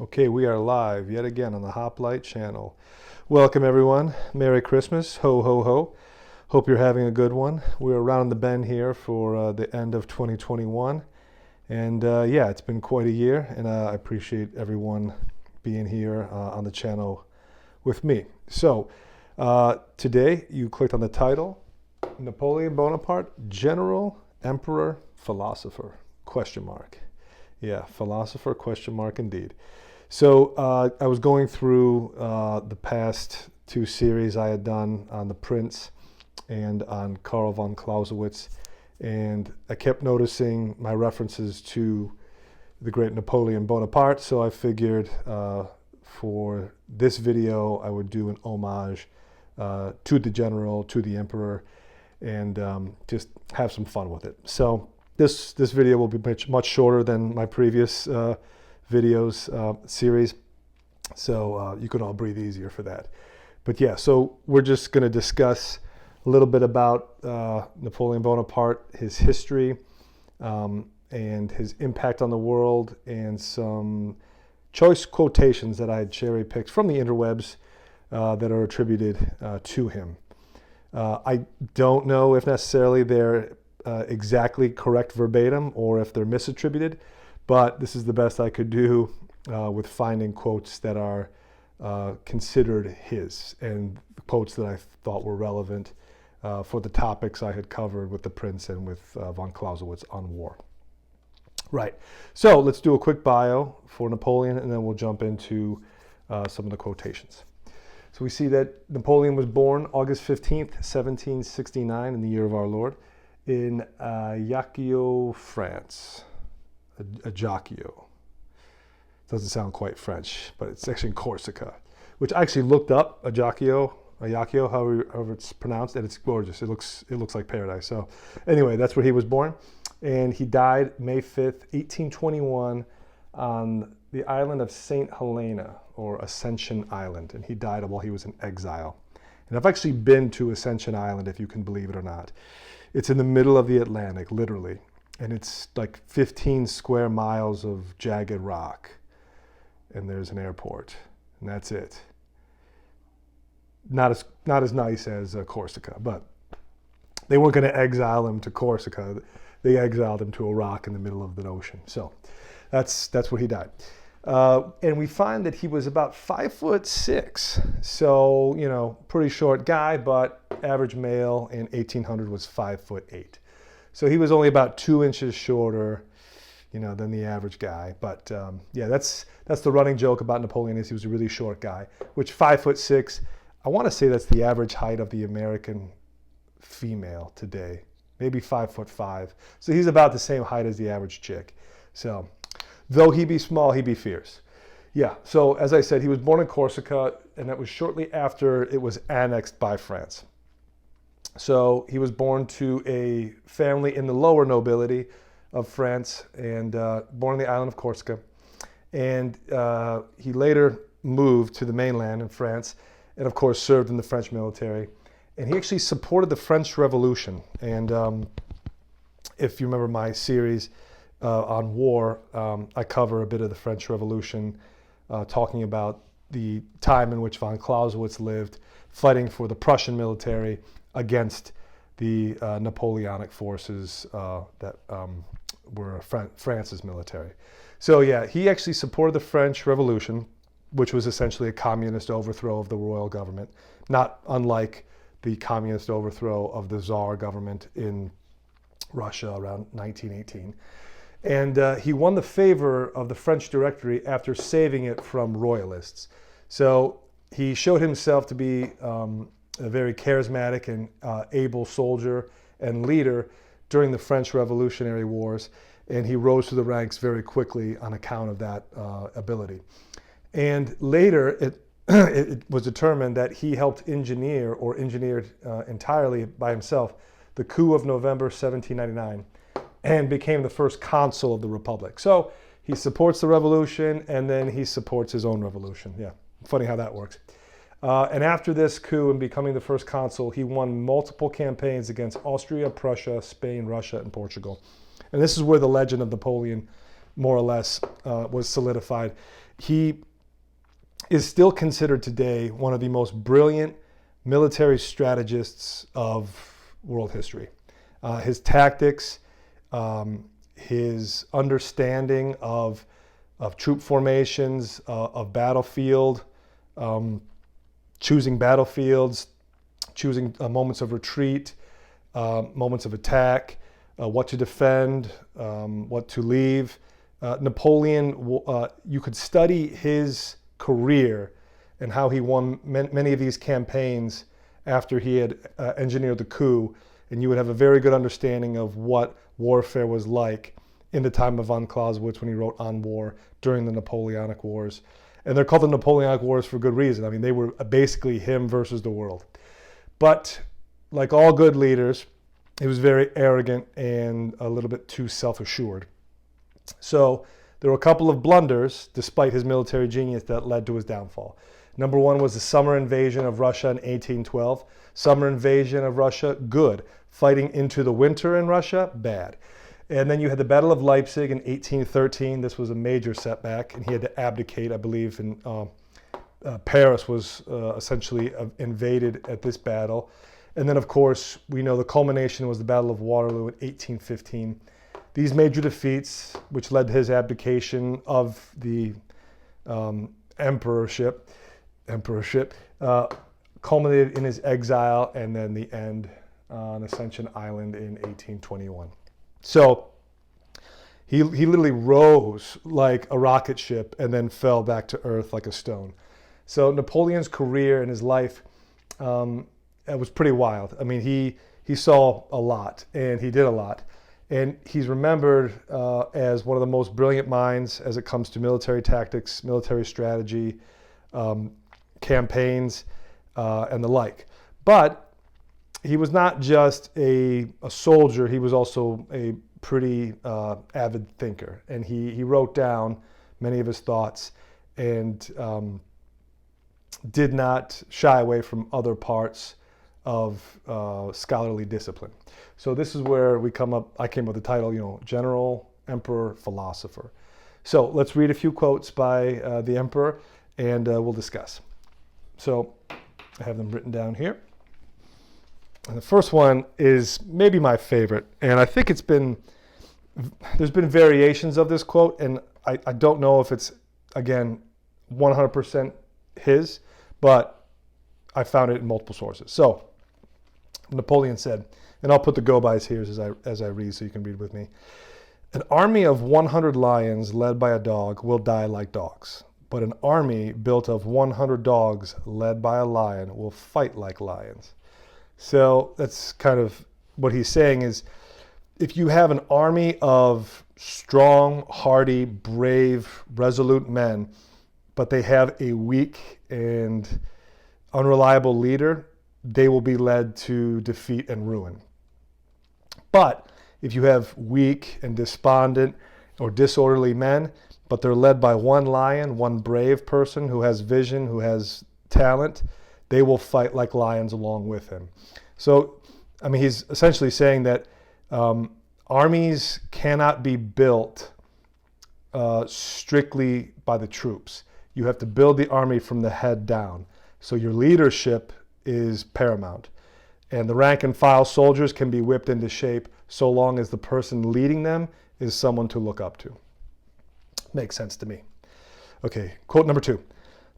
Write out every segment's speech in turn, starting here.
Okay, we are live yet again on the HopLight channel. Welcome everyone. Merry Christmas. Ho, ho, ho. Hope you're having a good one. We're around the bend here for the end of 2021. And yeah, it's been quite a year, and I appreciate everyone being here on the channel with me. So today you clicked on the title, Napoleon Bonaparte, General, Emperor, Philosopher, question mark. Yeah, philosopher, question mark indeed. So I was going through the past two series I had done on the Prince and on Carl von Clausewitz, and I kept noticing my references to the great Napoleon Bonaparte, so I figured for this video I would do an homage to the general, to the emperor, and just have some fun with it. So this video will be much shorter than my previous videos series, so you can all breathe easier for that. But yeah, so we're just going to discuss a little bit about Napoleon Bonaparte, his history, and his impact on the world, and some choice quotations that I had cherry picked from the interwebs that are attributed to him. I don't know if necessarily they're exactly correct verbatim or if they're misattributed, but this is the best I could do with finding quotes that are considered his, and quotes that I thought were relevant for the topics I had covered with the Prince and with von Clausewitz on war. Right, so let's do a quick bio for Napoleon, and then we'll jump into some of the quotations. So we see that Napoleon was born August 15th, 1769, in the year of our Lord, in Ajaccio, France. Ajaccio. Doesn't sound quite French, but it's actually in Corsica, which I actually looked up. Ajaccio, however it's pronounced, and it's gorgeous. It looks like paradise. So anyway, that's where he was born, and he died May 5th, 1821, on the island of St. Helena, or Ascension Island, and he died while he was in exile. And I've actually been to Ascension Island, if you can believe it or not. It's in the middle of the Atlantic, literally, and it's like 15 square miles of jagged rock, and there's an airport, and that's it. Not as nice as Corsica, but they weren't going to exile him to Corsica. They exiled him to a rock in the middle of the ocean. So that's where he died. And we find that he was about 5'6", so, you know, pretty short guy, but average male in 1800 was 5'8". So he was only about 2 inches shorter, you know, than the average guy. But yeah, that's the running joke about Napoleon, is he was a really short guy, which 5'6", I want to say that's the average height of the American female today, maybe 5'5". So he's about the same height as the average chick. So though he be small, he be fierce. Yeah, so as I said, he was born in Corsica, and that was shortly after it was annexed by France. So he was born to a family in the lower nobility of France, and born on the island of Corsica. And he later moved to the mainland in France, and of course served in the French military. And he actually supported the French Revolution. And if you remember my series on war, I cover a bit of the French Revolution, talking about the time in which von Clausewitz lived, fighting for the Prussian military against the Napoleonic forces that were France's military. So yeah, he actually supported the French Revolution, which was essentially a communist overthrow of the royal government, not unlike the communist overthrow of the Tsar government in Russia around 1918. And he won the favor of the French Directory after saving it from royalists. So he showed himself to be a very charismatic and able soldier and leader during the French Revolutionary Wars, and he rose through the ranks very quickly on account of that ability. And later, it was determined that he helped engineer, or engineered entirely by himself, the coup of November 1799, and became the first consul of the Republic. So he supports the revolution, and then he supports his own revolution. Yeah, funny how that works. And after this coup and becoming the first consul, he won multiple campaigns against Austria, Prussia, Spain, Russia, and Portugal. And this is where the legend of Napoleon more or less was solidified. He is still considered today one of the most brilliant military strategists of world history. His tactics, his understanding of troop formations, of battlefield, choosing battlefields, choosing moments of retreat, moments of attack, what to defend, what to leave. Napoleon, you could study his career and how he won many of these campaigns after he had engineered the coup, and you would have a very good understanding of what warfare was like in the time of von Clausewitz when he wrote On War during the Napoleonic Wars. And they're called the Napoleonic Wars for good reason. I mean, they were basically him versus the world. But like all good leaders, he was very arrogant and a little bit too self-assured. So there were a couple of blunders, despite his military genius, that led to his downfall. Number one was the summer invasion of Russia in 1812. Summer invasion of Russia, good. Fighting into the winter in Russia, bad. And then you had the Battle of Leipzig in 1813. This was a major setback, and he had to abdicate, I believe, in Paris was essentially invaded at this battle. And then, of course, we know the culmination was the Battle of Waterloo in 1815. These major defeats, which led to his abdication of the emperorship, culminated in his exile and then the end on Ascension Island in 1821. So he literally rose like a rocket ship and then fell back to earth like a stone. So Napoleon's career and his life it was pretty wild. I mean, he saw a lot and he did a lot. And he's remembered as one of the most brilliant minds as it comes to military tactics, military strategy, campaigns, and the like. But he was not just a soldier, he was also a pretty avid thinker. And he wrote down many of his thoughts and did not shy away from other parts of scholarly discipline. So this is where I came up with the title, General, Emperor, Philosopher. So let's read a few quotes by the Emperor and we'll discuss. So I have them written down here. And the first one is maybe my favorite. And I think there's been variations of this quote, and I don't know if it's, again, 100% his, but I found it in multiple sources. So Napoleon said, and I'll put the go-bys here as I read so you can read with me. An army of 100 lions led by a dog will die like dogs, but an army built of 100 dogs led by a lion will fight like lions. So that's kind of what he's saying is, if you have an army of strong, hardy, brave, resolute men, but they have a weak and unreliable leader, they will be led to defeat and ruin. But if you have weak and despondent or disorderly men, but they're led by one lion, one brave person who has vision, who has talent, they will fight like lions along with him. So, I mean, he's essentially saying that armies cannot be built strictly by the troops. You have to build the army from the head down. So your leadership is paramount. And the rank and file soldiers can be whipped into shape so long as the person leading them is someone to look up to. Makes sense to me. Okay, quote number 2.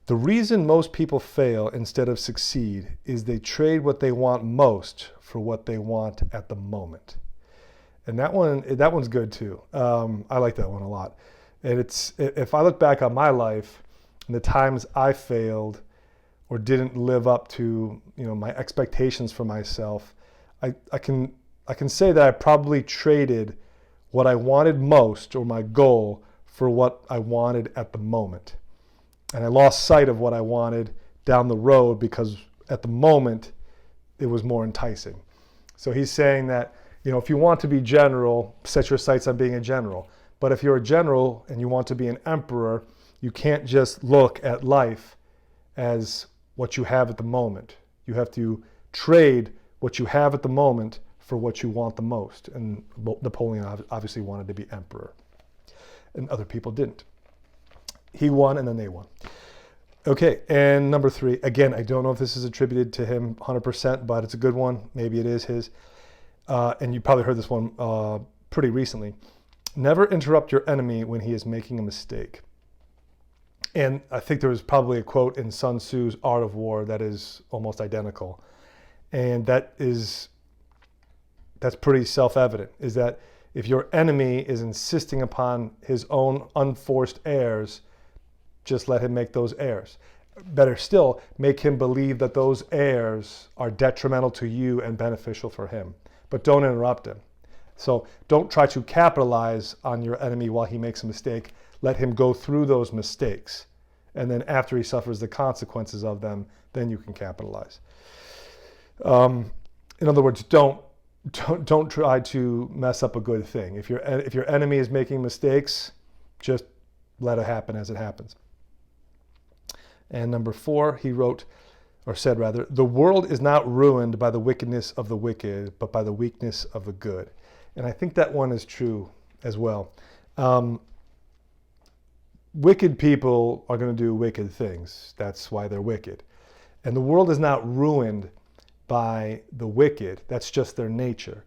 The reason most people fail instead of succeed is they trade what they want most for what they want at the moment. And that one's good too. I like that one a lot. And if I look back on my life and the times I failed or didn't live up to my expectations for myself, I can say that I probably traded what I wanted most or my goal for what I wanted at the moment. And I lost sight of what I wanted down the road because at the moment it was more enticing. So he's saying that, if you want to be general, set your sights on being a general. But if you're a general and you want to be an emperor, you can't just look at life as what you have at the moment. You have to trade what you have at the moment for what you want the most. And Napoleon obviously wanted to be emperor, and other people didn't. he won and then they won. Okay, and number 3, again, I don't know if this is attributed to him 100%, but it's a good one. Maybe it is his. And you probably heard this one pretty recently. Never interrupt your enemy when he is making a mistake. And I think there was probably a quote in Sun Tzu's Art of War that is almost identical. And that's pretty self-evident, is that if your enemy is insisting upon his own unforced errors, just let him make those errors. Better still, make him believe that those errors are detrimental to you and beneficial for him. But don't interrupt him. So don't try to capitalize on your enemy while he makes a mistake. Let him go through those mistakes. And then after he suffers the consequences of them, then you can capitalize. In other words, don't try to mess up a good thing. If your enemy is making mistakes, just let it happen as it happens. And number 4, he said, the world is not ruined by the wickedness of the wicked, but by the weakness of the good. And I think that one is true as well. Wicked people are going to do wicked things. That's why they're wicked. And the world is not ruined by the wicked. That's just their nature.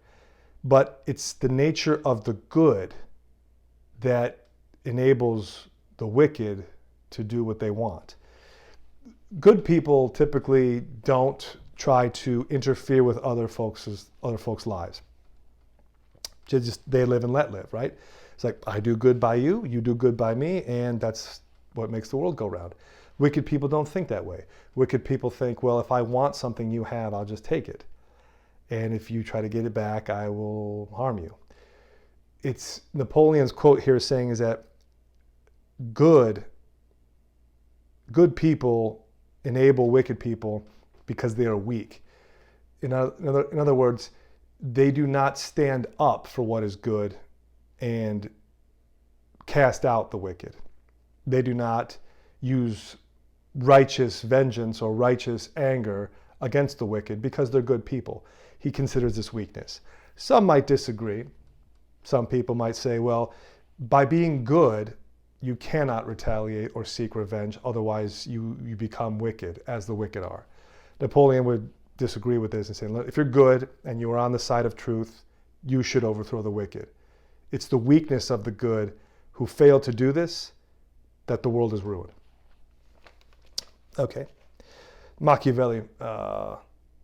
But it's the nature of the good that enables the wicked to do what they want. Good people typically don't try to interfere with other folks' lives. They live and let live, right? It's like, I do good by you, you do good by me, and that's what makes the world go round. Wicked people don't think that way. Wicked people think, well, if I want something you have, I'll just take it. And if you try to get it back, I will harm you. It's Napoleon's quote here saying is that good people enable wicked people because they are weak. In other words, they do not stand up for what is good and cast out the wicked. They do not use righteous vengeance or righteous anger against the wicked because they're good people. He considers this weakness. Some might disagree. Some people might say, well, by being good, you cannot retaliate or seek revenge, otherwise you become wicked, as the wicked are. Napoleon would disagree with this and say, if you're good and you are on the side of truth, you should overthrow the wicked. It's the weakness of the good who fail to do this that the world is ruined. Okay. Machiavelli, what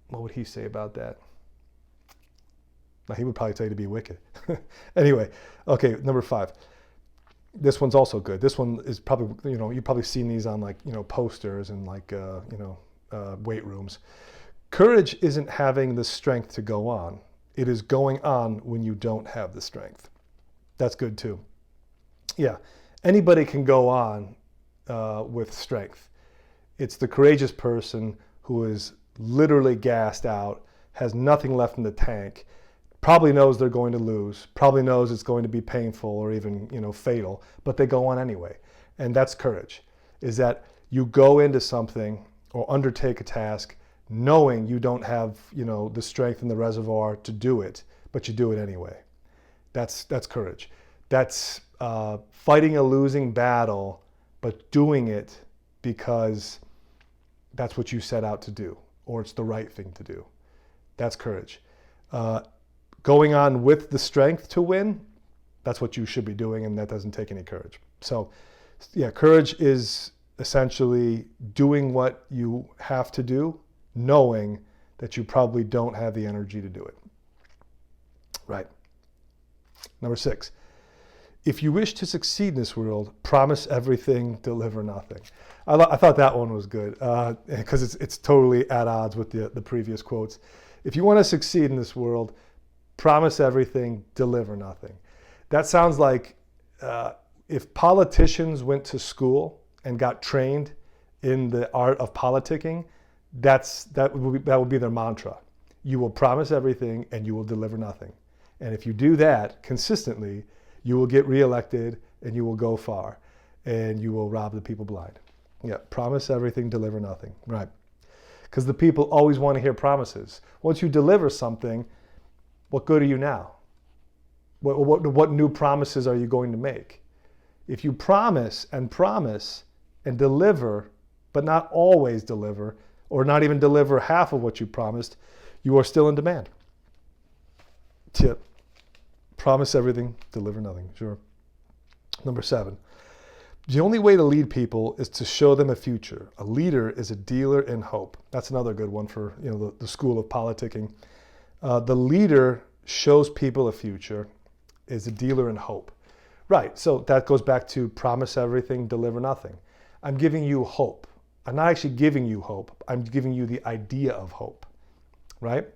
would he say about that? Now, he would probably tell you to be wicked. Anyway, okay, number 5. This one's also good. This one is probably, you've probably seen these on posters and weight rooms. Courage isn't having the strength to go on. It is going on when you don't have the strength. That's good too. Yeah, anybody can go on with strength. It's the courageous person who is literally gassed out, has nothing left in the tank, probably knows they're going to lose, probably knows it's going to be painful or even, fatal, but they go on anyway. And that's courage, is that you go into something or undertake a task knowing you don't have, the strength in the reservoir to do it, but you do it anyway. That's courage. That's fighting a losing battle, but doing it because that's what you set out to do, or it's the right thing to do. That's courage. Going on with the strength to win, that's what you should be doing, and that doesn't take any courage. So, yeah, courage is essentially doing what you have to do, knowing that you probably don't have the energy to do it. Right. Number 6. If you wish to succeed in this world, promise everything, deliver nothing. I thought that one was good because it's totally at odds with the previous quotes. If you want to succeed in this world, promise everything, deliver nothing. That sounds like if politicians went to school and got trained in the art of politicking, that would be their mantra. You will promise everything and you will deliver nothing. And if you do that consistently, you will get reelected and you will go far and you will rob the people blind. Yeah, promise everything, deliver nothing. Right. Because the people always want to hear promises. Once you deliver something, what good are you now? What new promises are you going to make? If you promise and deliver, but not always deliver, or not even deliver half of what you promised, you are still in demand. Tip. Promise everything, deliver nothing. Sure. Number 7. The only way to lead people is to show them a future. A leader is a dealer in hope. That's another good one for the school of politicking. The leader shows people a future, is a dealer in hope. Right, so that goes back to promise everything, deliver nothing. I'm giving you hope. I'm not actually giving you hope. I'm giving you the idea of hope, right?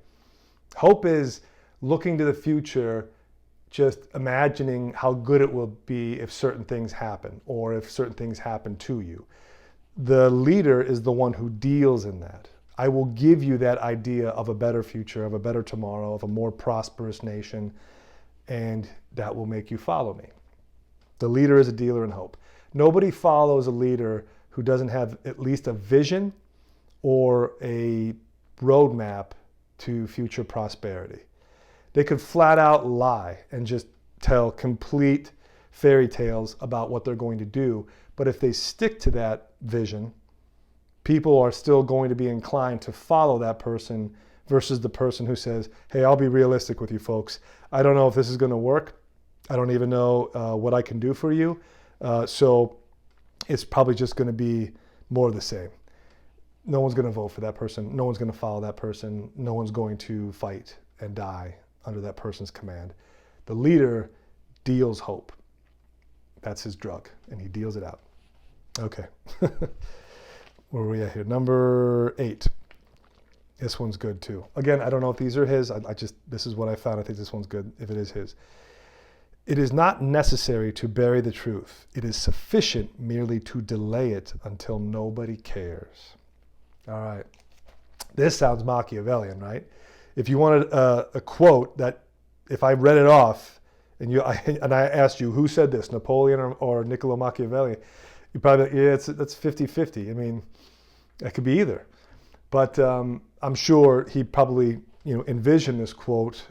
Hope is looking to the future, just imagining how good it will be if certain things happen or if certain things happen to you. The leader is the one who deals in that. I will give you that idea of a better future, of a better tomorrow, of a more prosperous nation, and that will make you follow me. The leader is a dealer in hope. Nobody follows a leader who doesn't have at least a vision or a roadmap to future prosperity. They could flat out lie and just tell complete fairy tales about what they're going to do. But if they stick to that vision, people are still going to be inclined to follow that person versus the person who says, hey, I'll be realistic with you folks. I don't know if this is going to work. I don't even know what I can do for you. So it's probably just going to be more of the same. No one's going to vote for that person. No one's going to follow that person. No one's going to fight and die under that person's command. The leader deals hope. That's his drug, and he deals it out. Okay. Where are we at here? Number 8. This one's good too. Again, I don't know if these are his. This is what I found. I think this one's good if it is his. It is not necessary to bury the truth. It is sufficient merely to delay it until nobody cares. All right. This sounds Machiavellian, right? If you wanted a quote that, if I read it off and I asked you who said this, Napoleon or Niccolò Machiavelli, you probably, that's 50-50. I mean, that could be either. But I'm sure he probably envisioned this quote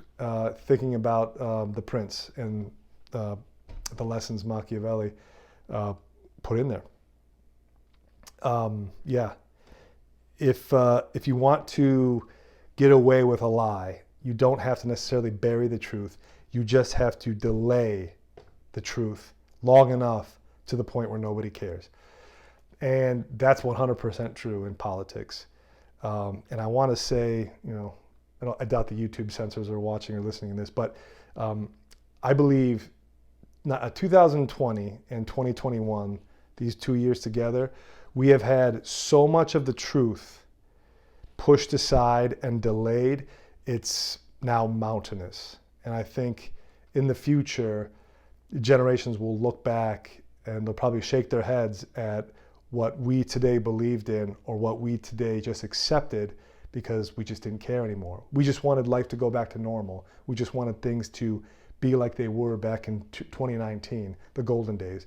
thinking about the Prince and the lessons Machiavelli put in there. Yeah. If you want to get away with a lie, you don't have to necessarily bury the truth. You just have to delay the truth long enough to the point where nobody cares. And that's 100% true in politics. And I want to say, I doubt the YouTube censors are watching or listening to this, but I believe 2020 and 2021, these 2 years together, we have had so much of the truth pushed aside and delayed, it's now mountainous. And I think in the future, generations will look back and they'll probably shake their heads at what we today believed in or what we today just accepted because we just didn't care anymore. We just wanted life to go back to normal. We just wanted things to be like they were back in 2019, the golden days.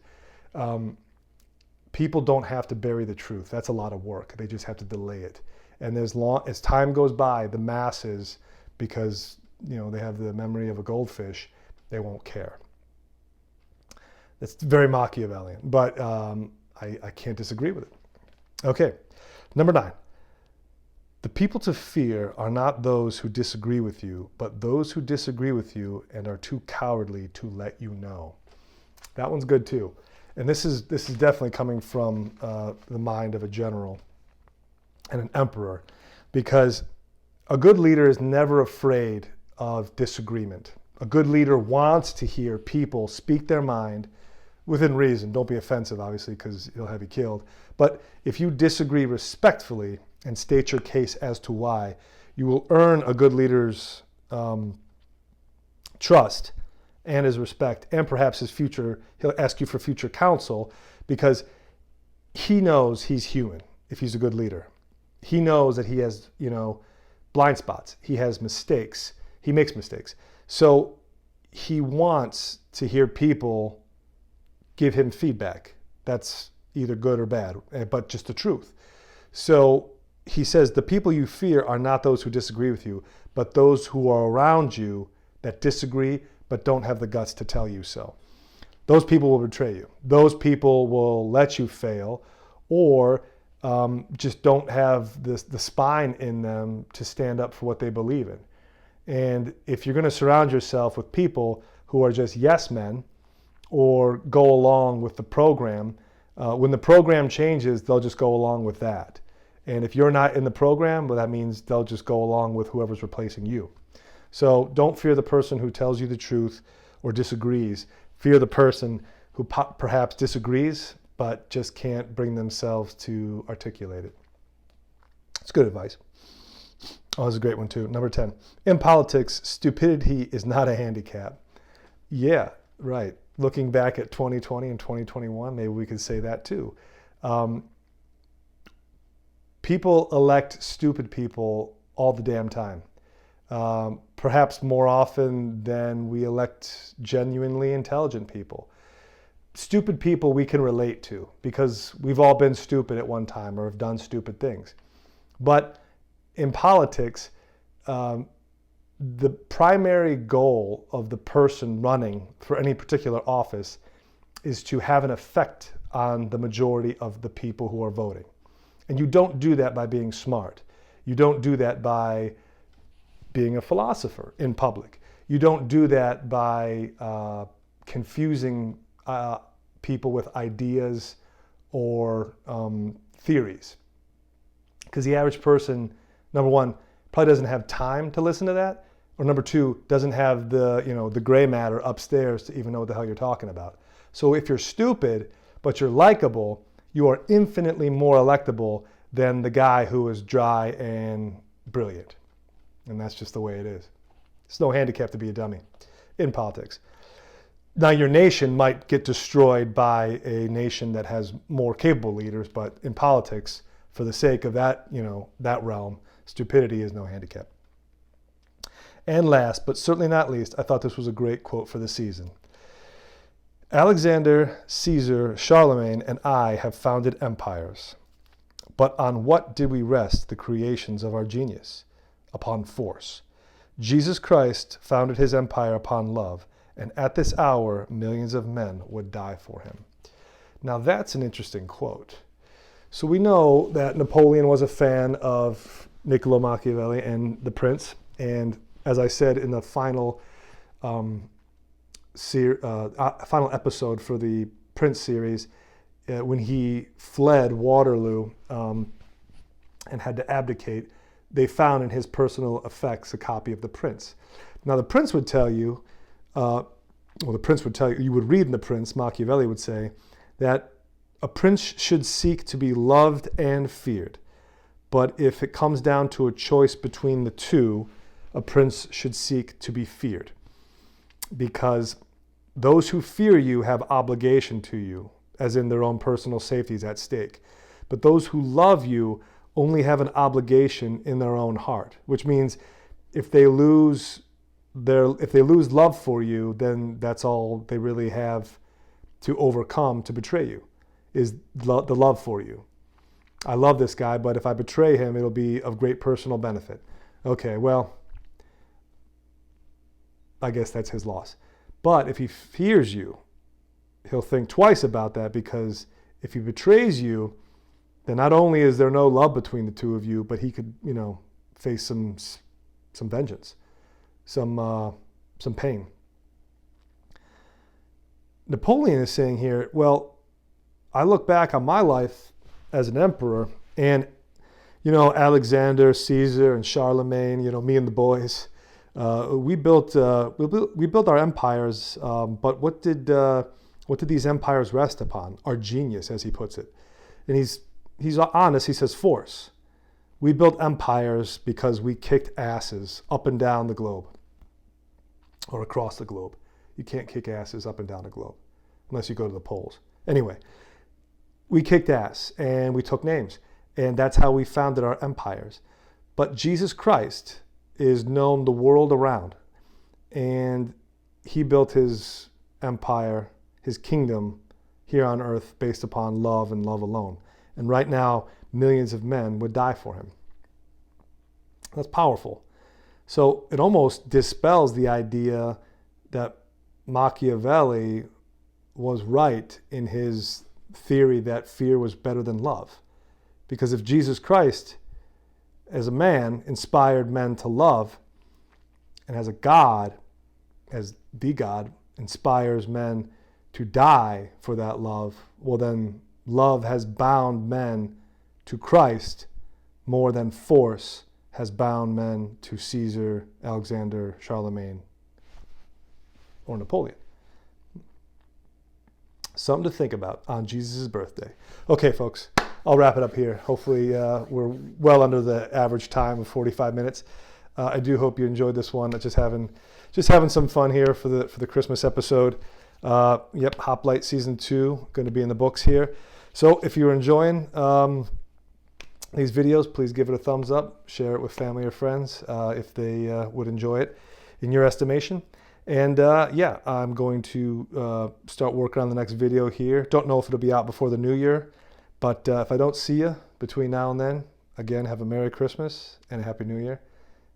People don't have to bury the truth. That's a lot of work. They just have to delay it. And as time goes by, the masses, because they have the memory of a goldfish, they won't care. It's very Machiavellian, but I can't disagree with it. Okay, number 9. The people to fear are not those who disagree with you, but those who disagree with you and are too cowardly to let you know. That one's good too. And this is definitely coming from the mind of a general and an emperor, because a good leader is never afraid of disagreement. A good leader wants to hear people speak their mind within reason. Don't be offensive, obviously, because he'll have you killed. But if you disagree respectfully and state your case as to why, you will earn a good leader's trust and his respect, and perhaps he'll ask you for future counsel, because he knows he's human if he's a good leader. He knows that he has, blind spots. He has mistakes. He makes mistakes. So he wants to hear people give him feedback. That's either good or bad, but just the truth. So he says, the people you fear are not those who disagree with you, but those who are around you that disagree but don't have the guts to tell you so. those people will betray you. Those people will let you fail, or just don't have the spine in them to stand up for what they believe in. And if you're going to surround yourself with people who are just yes men or go along with the program, when the program changes, they'll just go along with that. And if you're not in the program, well, that means they'll just go along with whoever's replacing you. So don't fear the person who tells you the truth or disagrees. Fear the person who perhaps disagrees, but just can't bring themselves to articulate it. It's good advice. Oh, that's a great one too. Number 10. In politics, stupidity is not a handicap. Yeah, right. Looking back at 2020 and 2021, maybe we could say that too. People elect stupid people all the damn time. Perhaps more often than we elect genuinely intelligent people. Stupid people we can relate to because we've all been stupid at one time or have done stupid things. But in politics, the primary goal of the person running for any particular office is to have an effect on the majority of the people who are voting. And you don't do that by being smart. You don't do that by being a philosopher in public. You don't do that by confusing people with ideas or theories. Because the average person, number one, probably doesn't have time to listen to that, or number two, doesn't have the gray matter upstairs to even know what the hell you're talking about. So if you're stupid, but you're likable, you are infinitely more electable than the guy who is dry and brilliant. And that's just the way it is. It's no handicap to be a dummy in politics. Now your nation might get destroyed by a nation that has more capable leaders, but in politics, for the sake of that, that realm, stupidity is no handicap. And last, but certainly not least, I thought this was a great quote for the season. Alexander, Caesar, Charlemagne, and I have founded empires. But on what did we rest the creations of our genius? Upon force. Jesus Christ founded his empire upon love, and at this hour, millions of men would die for him. Now that's an interesting quote. So we know that Napoleon was a fan of Niccolò Machiavelli and The Prince, and as I said in the final episode for the Prince series, when he fled Waterloo and had to abdicate, they found in his personal effects a copy of The Prince. Now the Prince would tell you, you would read in The Prince, Machiavelli would say, that a prince should seek to be loved and feared. But if it comes down to a choice between the two, a prince should seek to be feared. Because those who fear you have obligation to you, as in their own personal safety is at stake. But those who love you only have an obligation in their own heart, which means if they lose love for you, then that's all they really have to overcome to betray you, is the love for you. I love this guy, but if I betray him, it'll be of great personal benefit. Okay, well, I guess that's his loss. But if he fears you, he'll think twice about that, because if he betrays you, then not only is there no love between the two of you, but he could, face some vengeance, some pain. Napoleon is saying here, well, I look back on my life as an emperor, and Alexander, Caesar, and Charlemagne, me and the boys, we built our empires. But what did these empires rest upon? Our genius, as he puts it. And he's honest. He says force. We built empires because we kicked asses up and down the globe, or across the globe. You can't kick asses up and down the globe unless you go to the poles. Anyway, we kicked ass and we took names, and that's how we founded our empires. But Jesus Christ is known the world around, and he built his empire, his kingdom here on earth based upon love and love alone. And right now, millions of men would die for him. That's powerful. So it almost dispels the idea that Machiavelli was right in his theory that fear was better than love. Because if Jesus Christ, as a man, inspired men to love, and as a God, as the God, inspires men to die for that love, well then love has bound men to Christ more than force has bound men to Caesar, Alexander, Charlemagne, or Napoleon. Something to think about on Jesus' birthday. Okay, folks, I'll wrap it up here. Hopefully we're well under the average time of 45 minutes. I do hope you enjoyed this one. Just having some fun here for the Christmas episode. Yep, Hoplite Season 2 going to be in the books here. So if you're enjoying these videos, please give it a thumbs up. Share it with family or friends if they would enjoy it in your estimation. And yeah, I'm going to start working on the next video here. Don't know if it'll be out before the new year, but if I don't see you between now and then, again, have a Merry Christmas and a Happy New Year,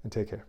and take care.